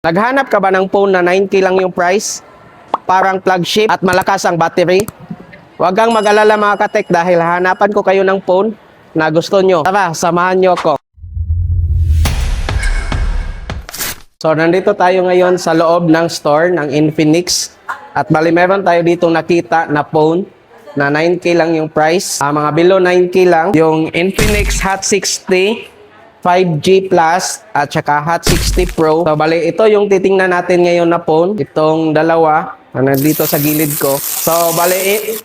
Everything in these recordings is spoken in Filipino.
Naghanap ka ba ng phone na 9K lang yung price? Parang flagship at malakas ang battery? Huwag kang mag-alala mga katek dahil hanapan ko kayo ng phone na gusto nyo. Tara, samahan nyo ako. So, nandito tayo ngayon sa loob ng store ng Infinix. At bali, meron tayo dito nakita na phone na 9K lang yung price. Mga below 9K lang. Yung Infinix Hot 60 5G Plus at saka Hot 60 Pro. So, bali, ito yung titingnan natin ngayon na phone. Itong dalawa na nandito sa gilid ko. So, bali,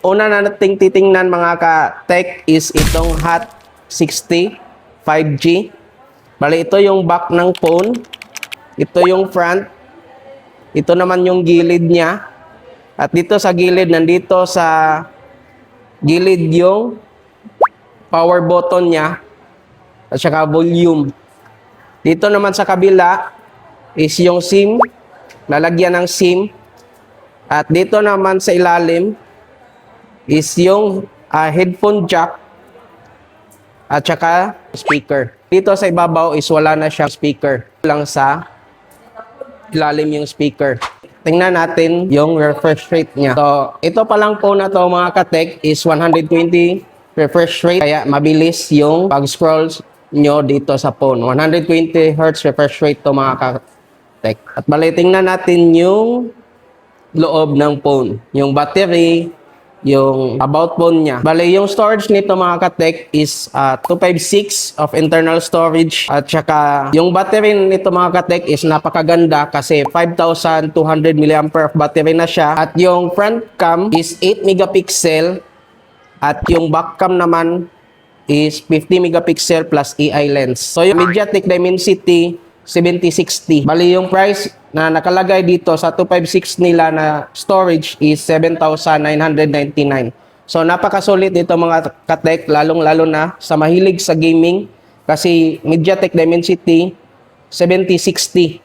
una na nating titingnan mga ka-tech is itong Hot 60 5G. Bali, ito yung back ng phone. Ito yung front. Ito naman yung gilid niya. At dito sa gilid, nandito sa gilid yung power button niya at saka volume. Dito naman sa kabila is yung SIM, lalagyan ng SIM. At dito naman sa ilalim is yung headphone jack at saka speaker. Dito sa ibabaw is wala na siyang speaker. Lang sa ilalim yung speaker. Tingnan natin yung refresh rate niya. So, ito pa lang po na to mga ka-tech is 120 refresh rate. Kaya mabilis yung pag-scroll nyo dito sa phone. 120 Hz refresh rate to mga ka-tech. At bali, tingnan natin yung loob ng phone. Yung battery, yung about phone niya. Bali, yung storage nito mga ka-tech is 256 of internal storage. At saka, yung battery nito mga ka-tech is napakaganda kasi 5,200 mAh of battery na siya. At yung front cam is 8 megapixel. At yung back cam naman is 50 megapixel plus AI lens. So, yung MediaTek Dimensity 7060. Bali, yung price na nakalagay dito sa 256 nila na storage is 7,999. So, napakasulit dito mga ka-tech, lalong-lalo na sa mahilig sa gaming kasi MediaTek Dimensity 7060.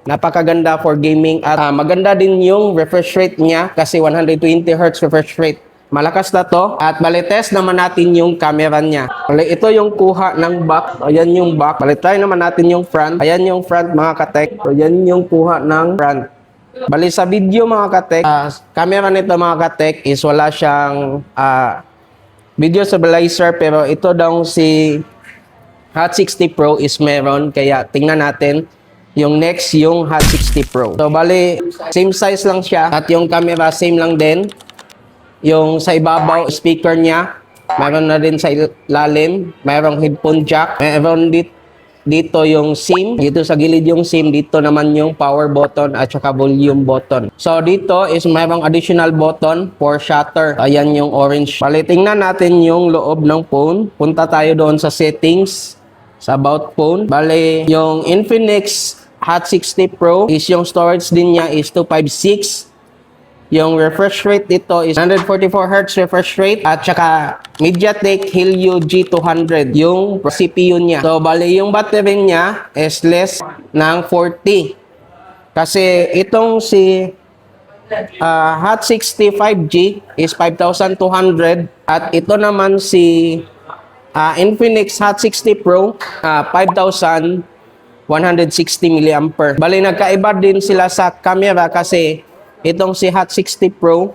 Napakaganda for gaming at maganda din yung refresh rate niya kasi 120 Hz refresh rate. Malakas na to. At bali, test naman natin yung camera niya. Bali, ito yung kuha ng back. Ayan yung back. Bali, try naman natin yung front. Ayan yung front mga ka-tech. Ayan yung kuha ng front. Bali, sa video mga ka-tech, camera nito mga ka-tech is wala siyang video stabilizer. Pero ito daw si Hot 60 Pro is meron. Kaya tingnan natin yung next yung Hot 60 Pro. So, bali, same size lang siya. At yung camera same lang din. Yung sa ibabaw, speaker niya, mayroon na din sa ilalim, mayroong headphone jack, mayroon dito yung SIM, dito sa gilid yung SIM, dito naman yung power button at saka volume button. So dito is mayroong additional button for shutter. Ayan yung orange. Bali, tingnan natin yung loob ng phone. Punta tayo doon sa settings, sa about phone. Bali, yung Infinix Hot 60 Pro is yung storage din niya is 256. Yung refresh rate dito is 144 Hz refresh rate at saka MediaTek Helio G200 yung CPU niya. So, bali yung battery niya is less ng 40. Kasi itong si Hot 60 5G is 5,200 at ito naman si Infinix Hot 60 Pro 5,160 mAh. Bali, nagkaiba din sila sa camera kasi itong si Hot 60 Pro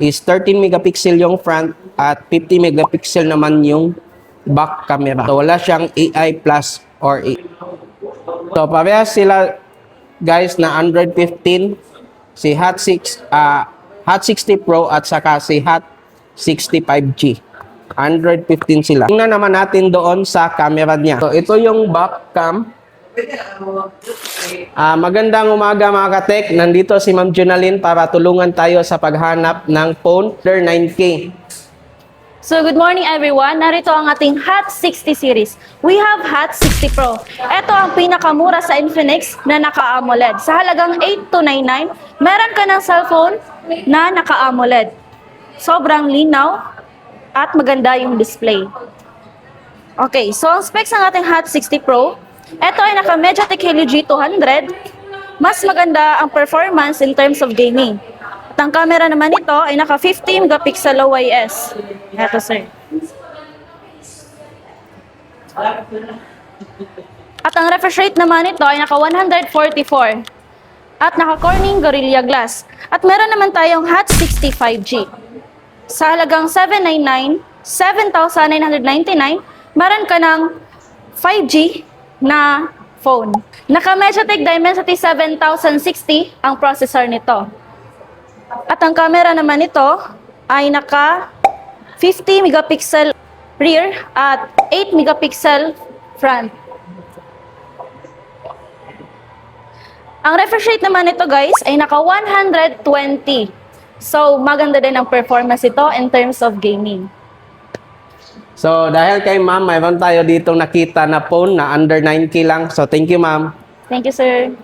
is 13 megapixel yung front at 50 megapixel naman yung back camera. So, wala siyang AI plus or AI. So, parehas sila guys na Android 15, si Hot 60 Pro at saka si Hot 60 5G. Android 15 sila. Tingnan naman natin doon sa camera niya. So, ito yung back cam. Magandang umaga mga ka-tech. Nandito si Ma'am Jonalyn para tulungan tayo sa paghanap ng phone under 9K. So good morning everyone. Narito ang ating Hot 60 series. We have Hot 60 Pro. Ito ang pinakamura sa Infinix na naka-AMOLED. Sa halagang 8,299, meron ka ng cellphone na naka-AMOLED. Sobrang linaw at maganda yung display. Okay, so ang specs ng ating Hot 60 Pro, ito ay naka MediaTek Helio G200. Mas maganda ang performance in terms of gaming. At ang camera naman nito ay naka 50 megapixel OIS. Ito sir. At ang refresh rate naman nito ay naka 144 at naka-Corning Gorilla Glass. At meron naman tayong Hot 60 5G. Sa halagang 799, meron ka ng 5G na phone. Naka-MediaTek Dimensity 7060 ang processor nito. At ang camera naman nito ay naka 50 megapixel rear at 8 megapixel front. Ang refresh rate naman nito guys ay naka 120. So maganda din ang performance ito in terms of gaming. So, dahil kay ma'am, mayroon tayo dito nakita na phone na under 9K lang. So, thank you, ma'am. Thank you, sir.